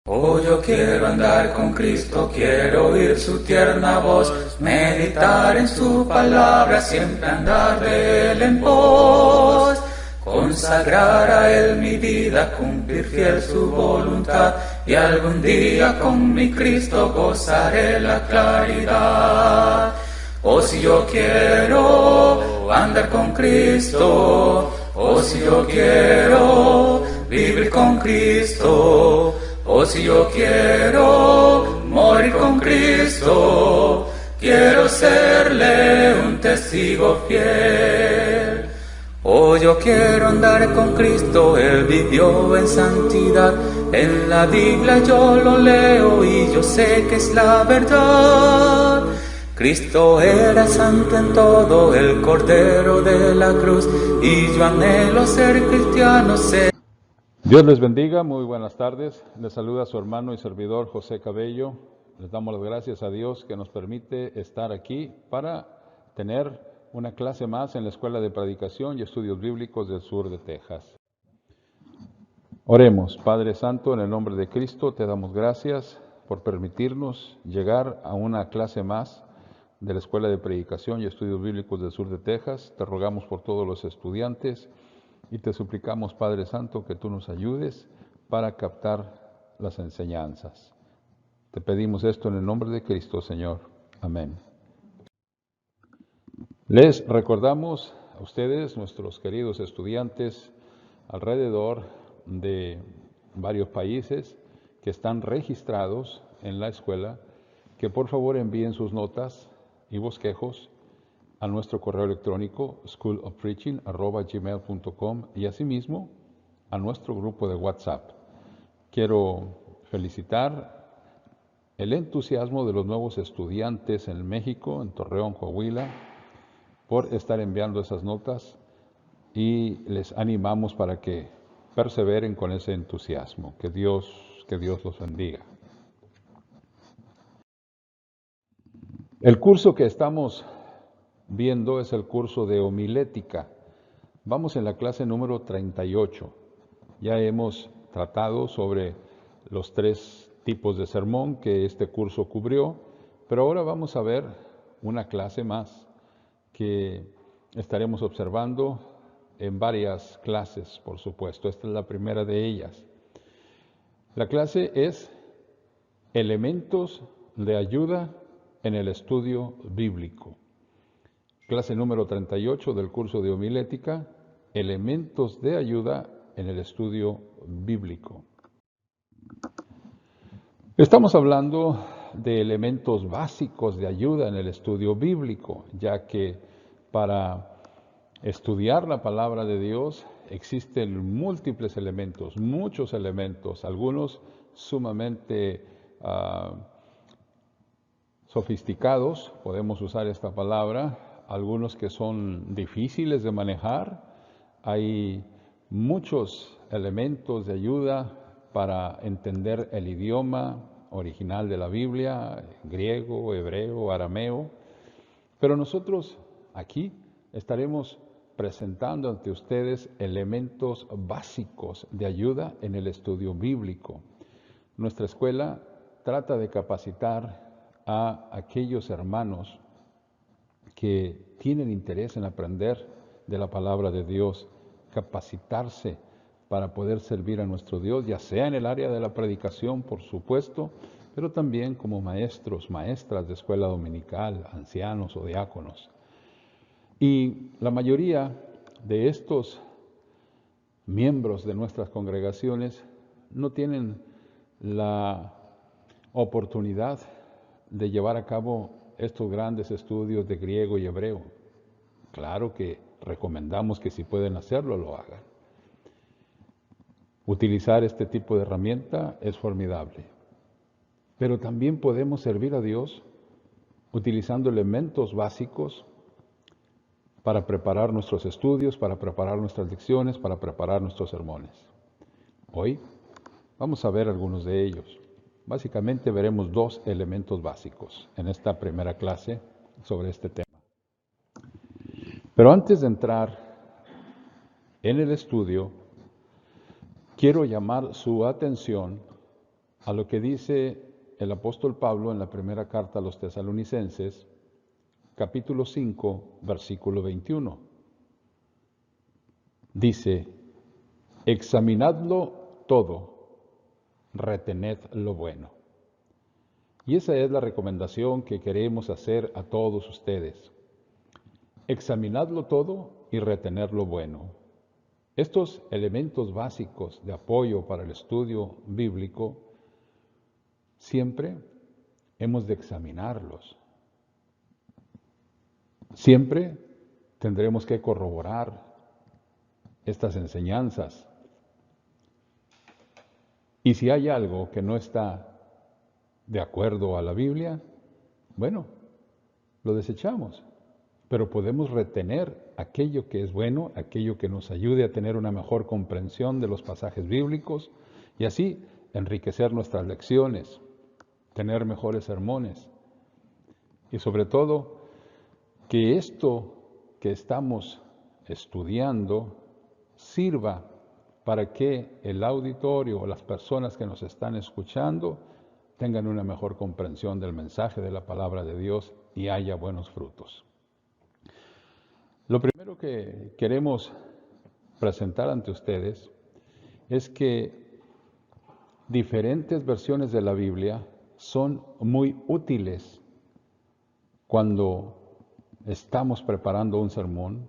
Oh, yo quiero andar con Cristo, quiero oír su tierna voz, meditar en su palabra, siempre andar de él en pos, consagrar a él mi vida, cumplir fiel su voluntad, y algún día con mi Cristo gozaré la claridad. Oh, si yo quiero andar con Cristo, oh, si yo quiero vivir con Cristo, oh, si yo quiero morir con Cristo, quiero serle un testigo fiel. Oh, yo quiero andar con Cristo, Él vivió en santidad, en la Biblia yo lo leo y yo sé que es la verdad. Cristo era santo en todo, el Cordero de la cruz, y yo anhelo ser cristiano, Dios les bendiga, muy buenas tardes. Les saluda su hermano y servidor José Cabello. Les damos las gracias a Dios que nos permite estar aquí para tener una clase más en la Escuela de Predicación y Estudios Bíblicos del sur de Texas. Oremos. Padre Santo, en el nombre de Cristo te damos gracias por permitirnos llegar a una clase más de la Escuela de Predicación y Estudios Bíblicos del sur de Texas. Te rogamos por todos los estudiantes y te suplicamos, Padre Santo, que tú nos ayudes para captar las enseñanzas. Te pedimos esto en el nombre de Cristo, Señor. Amén. Les recordamos a ustedes, nuestros queridos estudiantes, alrededor de varios países que están registrados en la escuela, que por favor envíen sus notas y bosquejos a nuestro correo electrónico schoolofpreaching@gmail.com y asimismo a nuestro grupo de WhatsApp. Quiero felicitar el entusiasmo de los nuevos estudiantes en México, en Torreón, Coahuila, por estar enviando esas notas y les animamos para que perseveren con ese entusiasmo. Que Dios los bendiga. El curso que estamos viendo es el curso de homilética. Vamos en la clase número 38. Ya hemos tratado sobre los 3 tipos de sermón que este curso cubrió, pero ahora vamos a ver una clase más que estaremos observando en varias clases, por supuesto. Esta es la primera de ellas. La clase es Elementos de ayuda en el estudio bíblico. Clase número 38 del curso de homilética, Elementos de ayuda en el estudio bíblico. Estamos hablando de elementos básicos de ayuda en el estudio bíblico, ya que para estudiar la palabra de Dios existen múltiples elementos, muchos elementos, algunos sumamente sofisticados, podemos usar esta palabra, algunos que son difíciles de manejar. Hay muchos elementos de ayuda para entender el idioma original de la Biblia, griego, hebreo, arameo, pero nosotros aquí estaremos presentando ante ustedes elementos básicos de ayuda en el estudio bíblico. Nuestra escuela trata de capacitar a aquellos hermanos que tienen interés en aprender de la palabra de Dios, capacitarse para poder servir a nuestro Dios, ya sea en el área de la predicación, por supuesto, pero también como maestros, maestras de escuela dominical, ancianos o diáconos. Y la mayoría de estos miembros de nuestras congregaciones no tienen la oportunidad de llevar a cabo estos grandes estudios de griego y hebreo. Claro que recomendamos que si pueden hacerlo, lo hagan. Utilizar este tipo de herramienta es formidable. Pero también podemos servir a Dios utilizando elementos básicos para preparar nuestros estudios, para preparar nuestras lecciones, para preparar nuestros sermones. Hoy vamos a ver algunos de ellos. Básicamente veremos 2 elementos básicos en esta primera clase sobre este tema. Pero antes de entrar en el estudio, quiero llamar su atención a lo que dice el apóstol Pablo en la primera carta a los Tesalonicenses, capítulo 5, versículo 21. Dice, examinadlo todo, retened lo bueno. Y esa es la recomendación que queremos hacer a todos ustedes. Examinadlo todo y retener lo bueno. Estos elementos básicos de apoyo para el estudio bíblico siempre hemos de examinarlos. Siempre tendremos que corroborar estas enseñanzas. Y si hay algo que no está de acuerdo a la Biblia, bueno, lo desechamos. Pero podemos retener aquello que es bueno, aquello que nos ayude a tener una mejor comprensión de los pasajes bíblicos y así enriquecer nuestras lecciones, tener mejores sermones y sobre todo que esto que estamos estudiando sirva para que el auditorio o las personas que nos están escuchando tengan una mejor comprensión del mensaje de la palabra de Dios y haya buenos frutos. Lo primero que queremos presentar ante ustedes es que diferentes versiones de la Biblia son muy útiles cuando estamos preparando un sermón,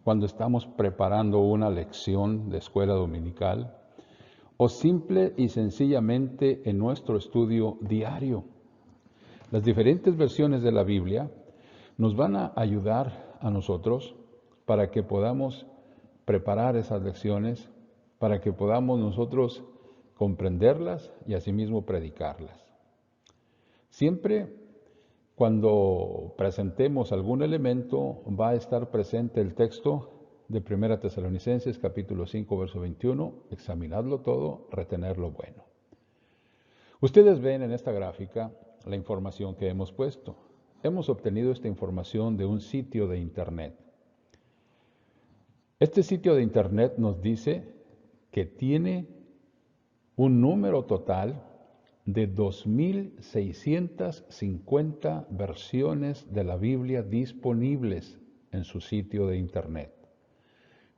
cuando estamos preparando una lección de escuela dominical o simple y sencillamente en nuestro estudio diario. Las diferentes versiones de la Biblia nos van a ayudar a nosotros para que podamos preparar esas lecciones, para que podamos nosotros comprenderlas y asimismo predicarlas. Siempre cuando presentemos algún elemento va a estar presente el texto de 1 Tesalonicenses capítulo 5 verso 21, examinadlo todo, retener lo bueno. Ustedes ven en esta gráfica la información que hemos puesto. Hemos obtenido esta información de un sitio de internet. Este sitio de internet nos dice que tiene un número total de 2.650 versiones de la Biblia disponibles en su sitio de internet.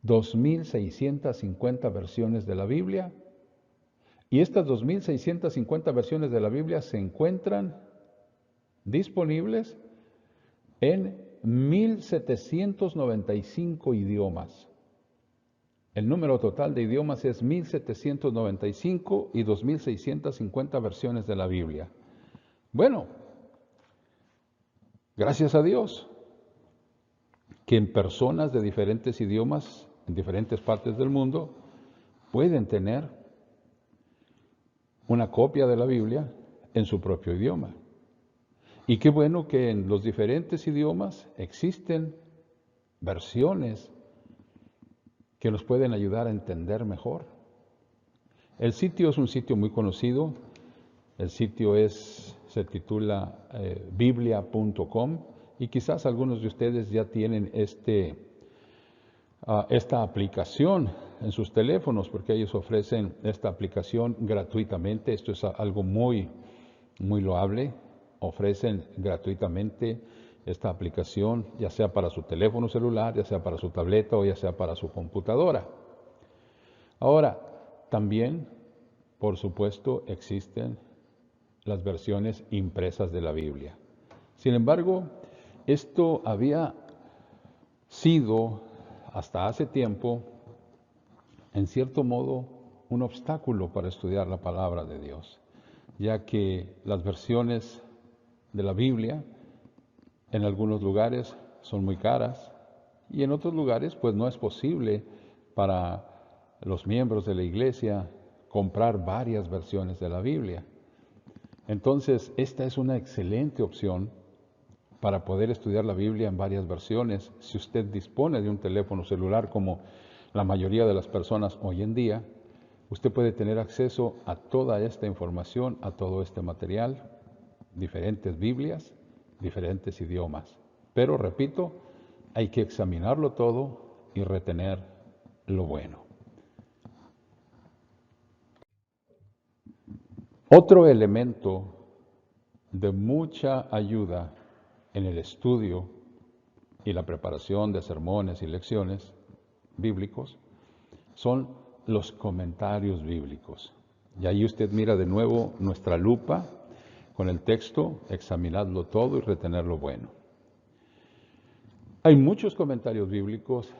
2.650 versiones de la Biblia, y estas 2.650 versiones de la Biblia se encuentran disponibles en 1.795 idiomas. El número total de idiomas es 1.795 y 2.650 versiones de la Biblia. Bueno, gracias a Dios, que en personas de diferentes idiomas, en diferentes partes del mundo, pueden tener una copia de la Biblia en su propio idioma. Y qué bueno que en los diferentes idiomas existen versiones que nos pueden ayudar a entender mejor. El sitio es un sitio muy conocido. El sitio se titula biblia.com y quizás algunos de ustedes ya tienen esta aplicación en sus teléfonos porque ellos ofrecen esta aplicación gratuitamente. Esto es algo muy, muy loable. Ofrecen gratuitamente esta aplicación, ya sea para su teléfono celular, ya sea para su tableta o ya sea para su computadora. Ahora, también, por supuesto, existen las versiones impresas de la Biblia. Sin embargo, esto había sido, hasta hace tiempo, en cierto modo, un obstáculo para estudiar la palabra de Dios, ya que las versiones de la Biblia en algunos lugares son muy caras y en otros lugares pues no es posible para los miembros de la iglesia comprar varias versiones de la Biblia. Entonces, esta es una excelente opción para poder estudiar la Biblia en varias versiones. Si usted dispone de un teléfono celular como la mayoría de las personas hoy en día, usted puede tener acceso a toda esta información, a todo este material, diferentes Biblias, diferentes idiomas. Pero, repito, hay que examinarlo todo y retener lo bueno. Otro elemento de mucha ayuda en el estudio y la preparación de sermones y lecciones bíblicos son los comentarios bíblicos. Y ahí usted mira de nuevo nuestra lupa con el texto, examinadlo todo y retener lo bueno. Hay muchos comentarios bíblicos,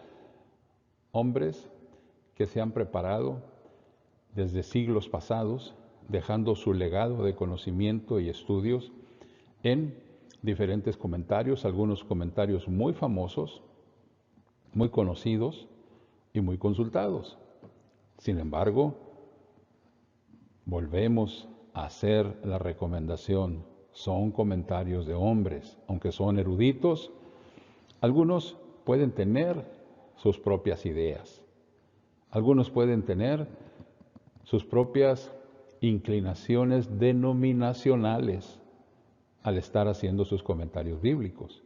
hombres que se han preparado desde siglos pasados, dejando su legado de conocimiento y estudios en diferentes comentarios, algunos comentarios muy famosos, muy conocidos y muy consultados. Sin embargo, volvemos a hacer la recomendación, son comentarios de hombres, aunque son eruditos, algunos pueden tener sus propias ideas, algunos pueden tener sus propias inclinaciones denominacionales al estar haciendo sus comentarios bíblicos.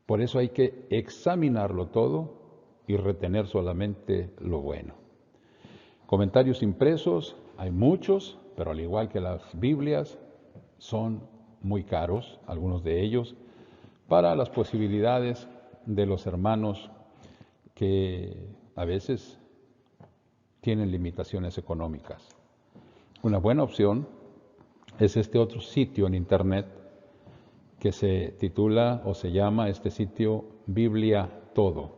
Por eso hay que examinarlo todo y retener solamente lo bueno. Comentarios impresos, hay muchos, pero al igual que las Biblias, son muy caros, algunos de ellos, para las posibilidades de los hermanos que a veces tienen limitaciones económicas. Una buena opción es este otro sitio en internet que se titula o se llama este sitio Biblia Todo.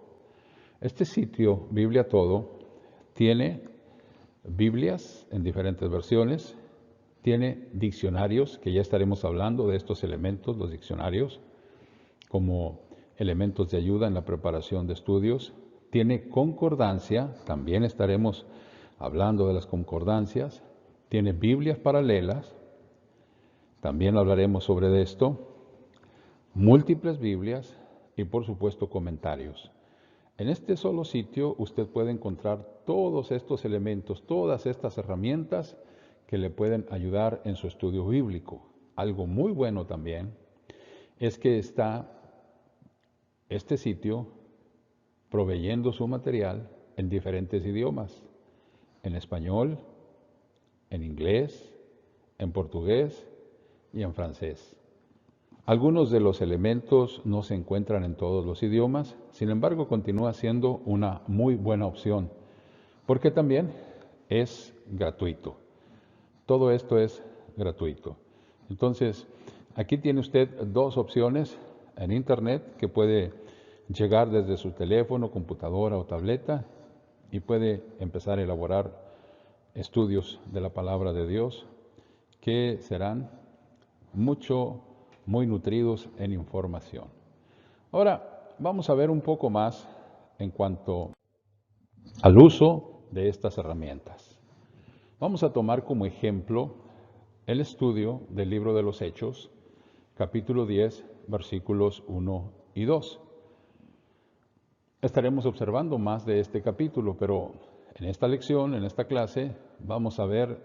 Este sitio Biblia Todo tiene Biblias en diferentes versiones, tiene diccionarios, que ya estaremos hablando de estos elementos, los diccionarios, como elementos de ayuda en la preparación de estudios, tiene concordancia, también estaremos hablando de las concordancias, tiene Biblias paralelas, también hablaremos sobre esto, múltiples Biblias y por supuesto comentarios. En este solo sitio usted puede encontrar todos estos elementos, todas estas herramientas que le pueden ayudar en su estudio bíblico. Algo muy bueno también es que está este sitio proveyendo su material en diferentes idiomas, en español, en inglés, en portugués y en francés. Algunos de los elementos no se encuentran en todos los idiomas, sin embargo continúa siendo una muy buena opción, porque también es gratuito. Todo esto es gratuito. Entonces, aquí tiene usted dos opciones en internet que puede llegar desde su teléfono, computadora o tableta y puede empezar a elaborar estudios de la palabra de Dios que serán muy nutridos en información. Ahora, vamos a ver un poco más en cuanto al uso de estas herramientas. Vamos a tomar como ejemplo el estudio del libro de los Hechos, capítulo 10, versículos 1 y 2. Estaremos observando más de este capítulo, pero en esta lección, en esta clase, vamos a ver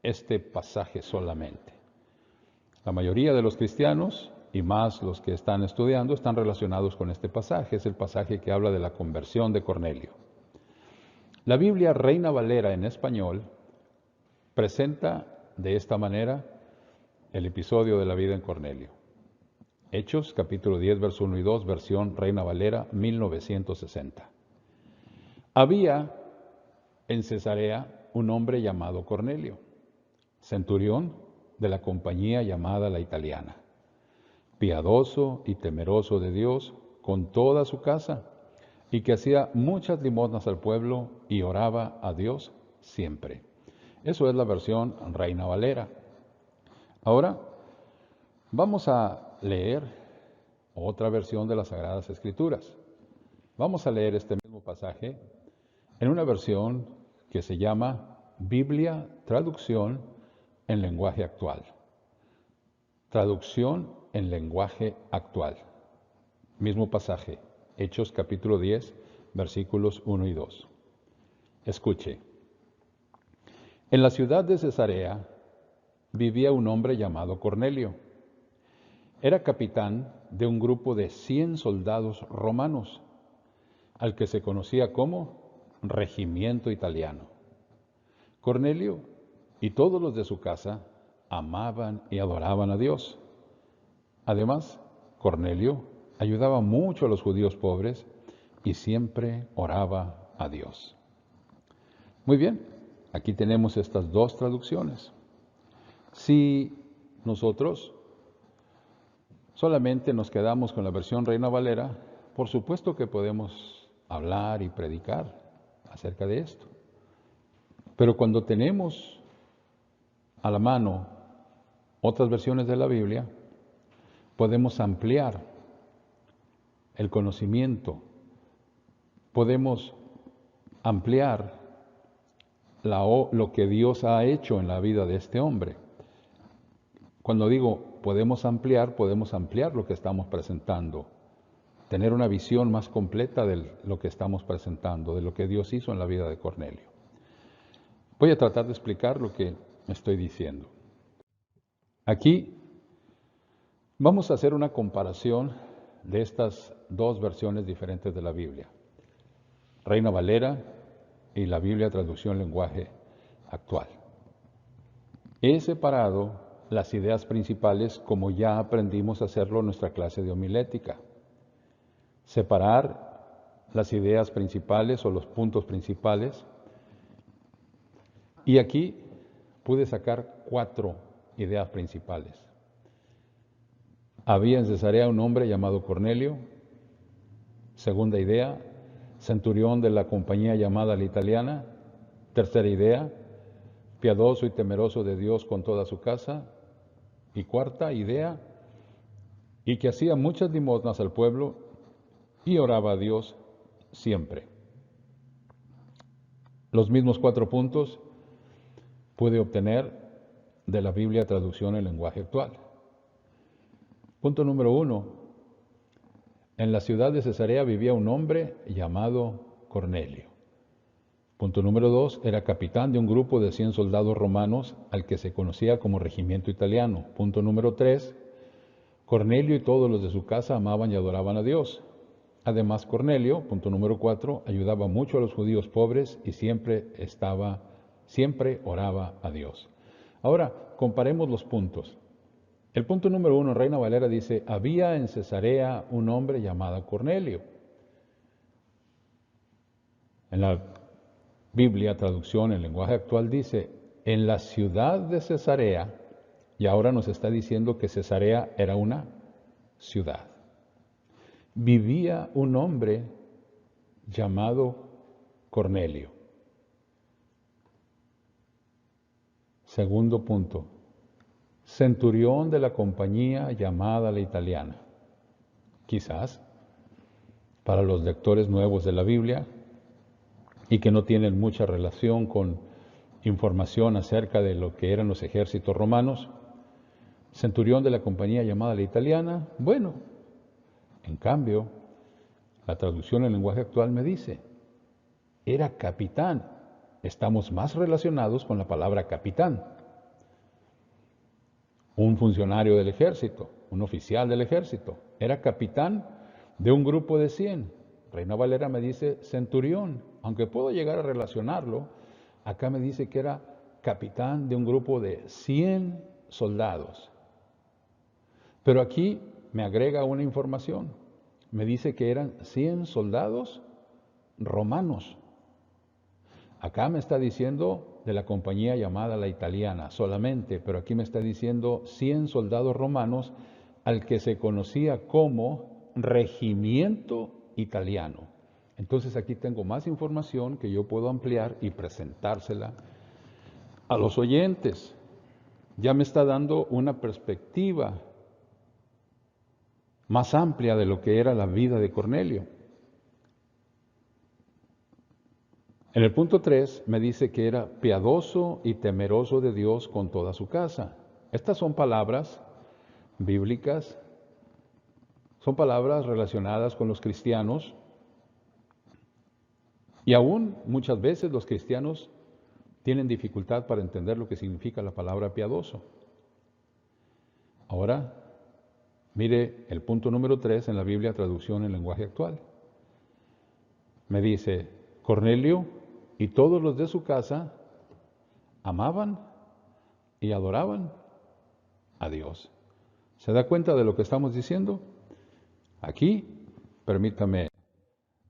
este pasaje solamente. La mayoría de los cristianos, y más los que están estudiando, están relacionados con este pasaje. Es el pasaje que habla de la conversión de Cornelio. La Biblia Reina Valera en español presenta de esta manera el episodio de la vida en Cornelio. Hechos, capítulo 10, verso 1 y 2, versión Reina Valera, 1960. Había en Cesarea un hombre llamado Cornelio, centurión de la compañía llamada la Italiana, piadoso y temeroso de Dios con toda su casa, y que hacía muchas limosnas al pueblo y oraba a Dios siempre. Eso es la versión Reina Valera. Ahora vamos a leer otra versión de las Sagradas Escrituras. Vamos a leer este mismo pasaje en una versión que se llama Biblia Traducción en lenguaje actual. Traducción en lenguaje actual. Mismo pasaje, Hechos capítulo 10, versículos 1 y 2. Escuche. En la ciudad de Cesarea vivía un hombre llamado Cornelio. Era capitán de un grupo de 100 soldados romanos, al que se conocía como Regimiento Italiano. Cornelio y todos los de su casa amaban y adoraban a Dios. Además, Cornelio ayudaba mucho a los judíos pobres y siempre oraba a Dios. Muy bien, aquí tenemos estas dos traducciones. Si nosotros solamente nos quedamos con la versión Reina Valera, por supuesto que podemos hablar y predicar acerca de esto. Pero cuando tenemos a la mano otras versiones de la Biblia, podemos ampliar el conocimiento, podemos ampliar lo que Dios ha hecho en la vida de este hombre. Cuando digo podemos ampliar lo que estamos presentando, tener una visión más completa de lo que estamos presentando, de lo que Dios hizo en la vida de Cornelio. Voy a tratar de explicar lo que estoy diciendo. Aquí vamos a hacer una comparación de estas dos versiones diferentes de la Biblia, Reina Valera y la Biblia traducción lenguaje actual. He separado las ideas principales como ya aprendimos a hacerlo en nuestra clase de homilética. Separar las ideas principales o los puntos principales. Y aquí pude sacar 4 ideas principales. Había en Cesarea un hombre llamado Cornelio. Segunda idea, centurión de la compañía llamada la italiana. Tercera idea, piadoso y temeroso de Dios con toda su casa. Y cuarta idea, y que hacía muchas limosnas al pueblo y oraba a Dios siempre. Los mismos 4 puntos pude obtener de la Biblia traducción en lenguaje actual. Punto número 1. En la ciudad de Cesarea vivía un hombre llamado Cornelio. Punto número 2. Era capitán de un grupo de 100 soldados romanos al que se conocía como regimiento italiano. Punto número 3. Cornelio y todos los de su casa amaban y adoraban a Dios. Además, Cornelio, punto número 4, ayudaba mucho a los judíos pobres y siempre oraba a Dios. Ahora, comparemos los puntos. El punto número 1, Reina Valera dice, había en Cesarea un hombre llamado Cornelio. En la Biblia, traducción en lenguaje actual, dice, en la ciudad de Cesarea, y ahora nos está diciendo que Cesarea era una ciudad. Vivía un hombre llamado Cornelio. Segundo punto, centurión de la compañía llamada la italiana. Quizás, para los lectores nuevos de la Biblia y que no tienen mucha relación con información acerca de lo que eran los ejércitos romanos, centurión de la compañía llamada la italiana, bueno, en cambio, la traducción en lenguaje actual me dice, era capitán. Estamos más relacionados con la palabra capitán. Un funcionario del ejército, un oficial del ejército. Era capitán de un grupo de 100. Reina Valera me dice centurión. Aunque puedo llegar a relacionarlo, acá me dice que era capitán de un grupo de 100 soldados. Pero aquí me agrega una información. Me dice que eran 100 soldados romanos. Acá me está diciendo de la compañía llamada la italiana solamente, pero aquí me está diciendo 100 soldados romanos al que se conocía como regimiento italiano. Entonces aquí tengo más información que yo puedo ampliar y presentársela a los oyentes. Ya me está dando una perspectiva más amplia de lo que era la vida de Cornelio. En el punto 3 me dice que era piadoso y temeroso de Dios con toda su casa. Estas son palabras bíblicas, son palabras relacionadas con los cristianos y aún muchas veces los cristianos tienen dificultad para entender lo que significa la palabra piadoso. Ahora, mire el punto número 3 en la Biblia traducción en lenguaje actual. Me dice, Cornelio y todos los de su casa amaban y adoraban a Dios. ¿Se da cuenta de lo que estamos diciendo? Aquí, permítame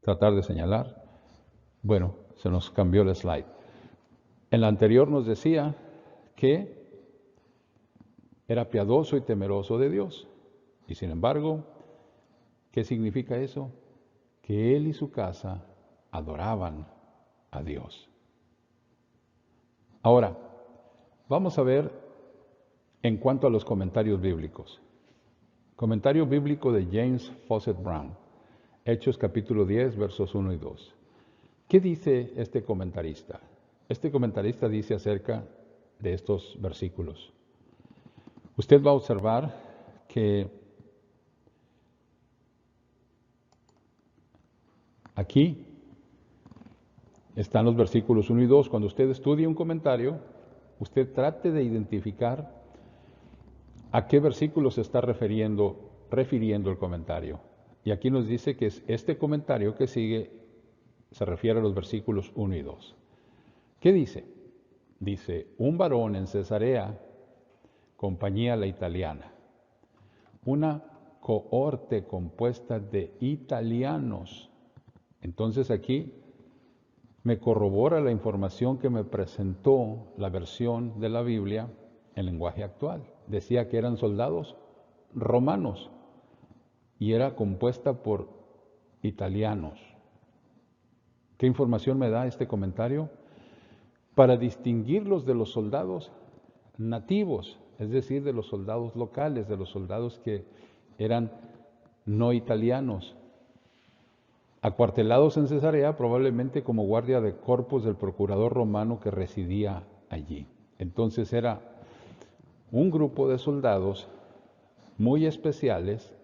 tratar de señalar. Bueno, se nos cambió el slide. En la anterior nos decía que era piadoso y temeroso de Dios. Y sin embargo, ¿qué significa eso? Que él y su casa adoraban a Dios. Ahora, vamos a ver en cuanto a los comentarios bíblicos. Comentario bíblico de James Fawcett Brown, Hechos capítulo 10, versos 1 y 2. ¿Qué dice este comentarista? Este comentarista dice acerca de estos versículos. Usted va a observar que aquí están los versículos 1 y 2. Cuando usted estudie un comentario, usted trate de identificar a qué versículo se está refiriendo el comentario. Y aquí nos dice que este comentario que sigue se refiere a los versículos 1 y 2. ¿Qué dice? Dice, un varón en Cesarea, compañía la italiana, una cohorte compuesta de italianos. Entonces aquí me corrobora la información que me presentó la versión de la Biblia en lenguaje actual. Decía que eran soldados romanos y era compuesta por italianos. ¿Qué información me da este comentario? Para distinguirlos de los soldados nativos, es decir, de los soldados locales, de los soldados que eran no italianos, acuartelados en Cesarea, probablemente como guardia de corpus del procurador romano que residía allí. Entonces era un grupo de soldados muy especiales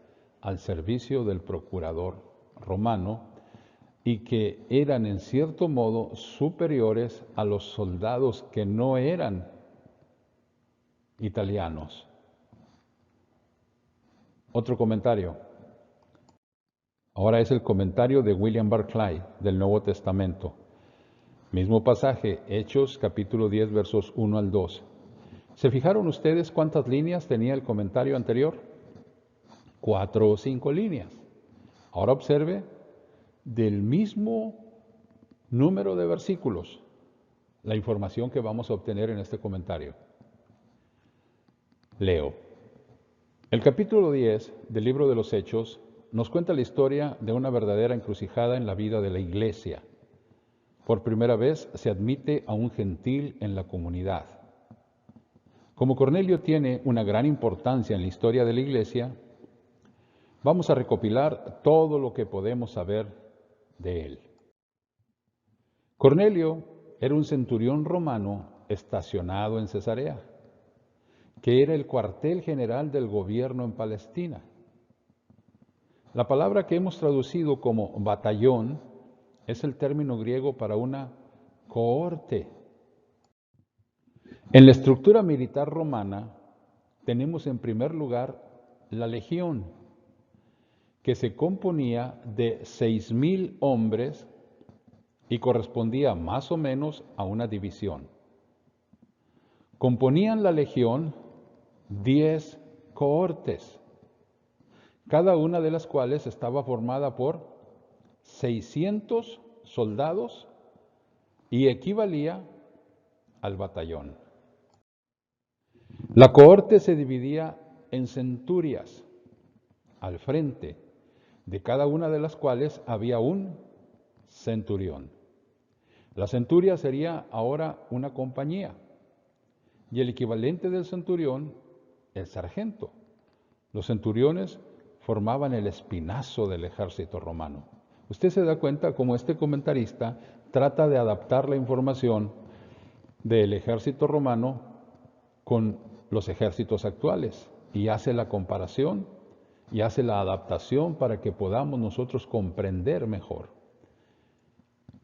al servicio del procurador romano y que eran en cierto modo superiores a los soldados que no eran italianos. Otro comentario. Ahora es el comentario de William Barclay del Nuevo Testamento. Mismo pasaje, Hechos capítulo 10, versos 1 al 2. ¿Se fijaron ustedes cuántas líneas tenía el comentario anterior? 4 o 5 líneas. Ahora observe del mismo número de versículos la información que vamos a obtener en este comentario. Leo. El capítulo 10 del libro de los Hechos nos cuenta la historia de una verdadera encrucijada en la vida de la iglesia. Por primera vez se admite a un gentil en la comunidad. Como Cornelio tiene una gran importancia en la historia de la iglesia, vamos a recopilar todo lo que podemos saber de él. Cornelio era un centurión romano estacionado en Cesarea, que era el cuartel general del gobierno en Palestina. La palabra que hemos traducido como batallón es el término griego para una cohorte. En la estructura militar romana tenemos en primer lugar la legión, que se componía de 6,000 hombres y correspondía más o menos a una división. Componían la legión 10 cohortes, cada una de las cuales estaba formada por 600 soldados y equivalía al batallón. La cohorte se dividía en centurias, al frente de cada una de las cuales había un centurión. La centuria sería ahora una compañía y el equivalente del centurión, el sargento. Los centuriones formaban el espinazo del ejército romano. Usted se da cuenta cómo este comentarista trata de adaptar la información del ejército romano con los ejércitos actuales y hace la comparación y hace la adaptación para que podamos nosotros comprender mejor.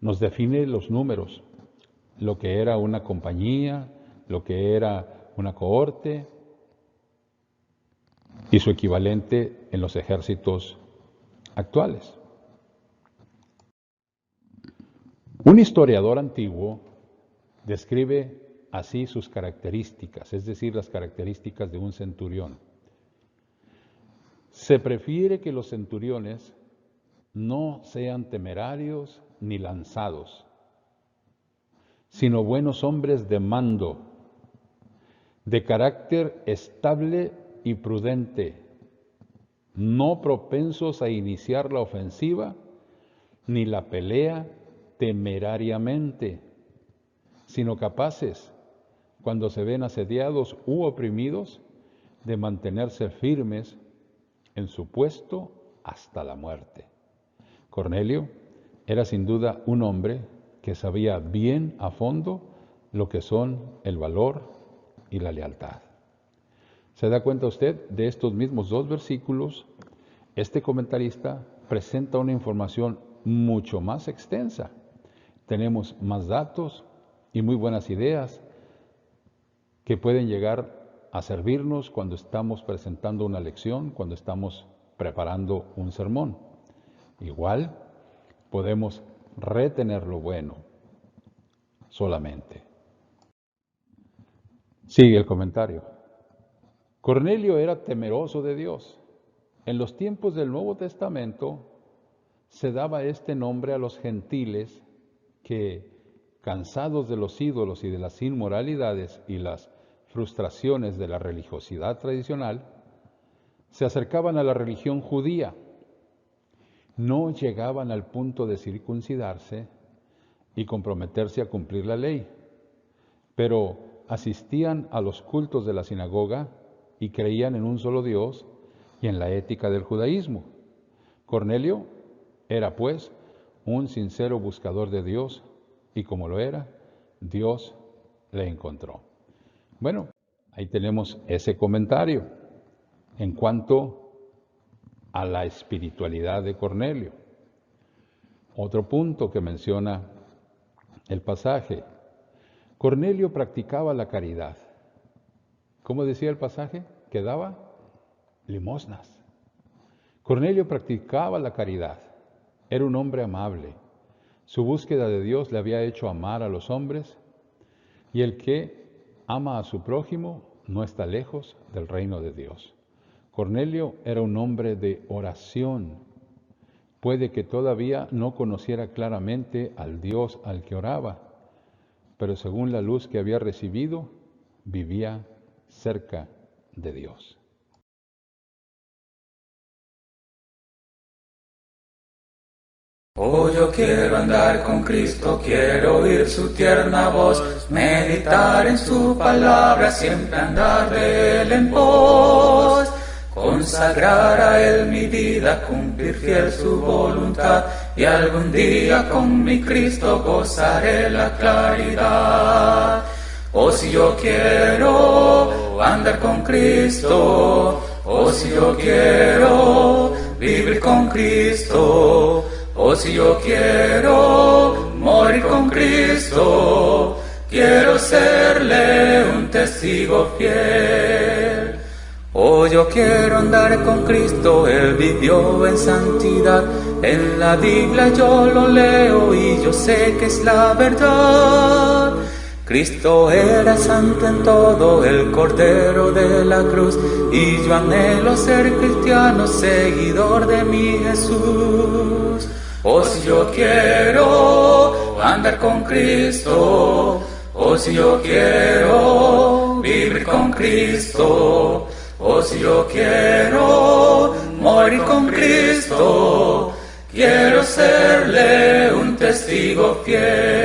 Nos define los números, lo que era una compañía, lo que era una cohorte y su equivalente en los ejércitos actuales. Un historiador antiguo describe así sus características, es decir, las características de un centurión. Se prefiere que los centuriones no sean temerarios ni lanzados, sino buenos hombres de mando, de carácter estable y prudente, no propensos a iniciar la ofensiva ni la pelea temerariamente, sino capaces, cuando se ven asediados u oprimidos, de mantenerse firmes en su puesto hasta la muerte. Cornelio era sin duda un hombre que sabía bien a fondo lo que son el valor y la lealtad. ¿Se da cuenta usted? De estos mismos 2 versículos, este comentarista presenta una información mucho más extensa. Tenemos más datos y muy buenas ideas que pueden llegar a servirnos cuando estamos presentando una lección, cuando estamos preparando un sermón. Igual podemos retener lo bueno solamente. Sigue el comentario. Cornelio era temeroso de Dios. En los tiempos del Nuevo Testamento se daba este nombre a los gentiles que, cansados de los ídolos y de las inmoralidades y las frustraciones de la religiosidad tradicional, se acercaban a la religión judía. No llegaban al punto de circuncidarse y comprometerse a cumplir la ley, pero asistían a los cultos de la sinagoga y creían en un solo Dios y en la ética del judaísmo. Cornelio era, pues, un sincero buscador de Dios, y como lo era, Dios le encontró. Bueno, ahí tenemos ese comentario en cuanto a la espiritualidad de Cornelio. Otro punto que menciona el pasaje: Cornelio practicaba la caridad. ¿Cómo decía el pasaje? Que daba limosnas. Cornelio practicaba la caridad. Era un hombre amable. Su búsqueda de Dios le había hecho amar a los hombres, y el que ama a su prójimo no está lejos del reino de Dios. Cornelio era un hombre de oración. Puede que todavía no conociera claramente al Dios al que oraba, pero según la luz que había recibido, vivía cerca de Dios. Oh, yo quiero andar con Cristo, quiero oír su tierna voz, meditar en su palabra, siempre andar de él en pos, consagrar a él mi vida, cumplir fiel su voluntad, y algún día con mi Cristo gozaré la claridad. Oh, si yo quiero andar con Cristo, oh, si yo quiero vivir con Cristo, oh, si yo quiero morir con Cristo, quiero serle un testigo fiel. Oh, yo quiero andar con Cristo, Él vivió en santidad, en la Biblia yo lo leo y yo sé que es la verdad. Cristo era santo en todo, el Cordero de la cruz, y yo anhelo ser cristiano, seguidor de mi Jesús. Oh, si yo quiero andar con Cristo, oh, si yo quiero vivir con Cristo, oh, si yo quiero morir con Cristo, quiero serle un testigo fiel.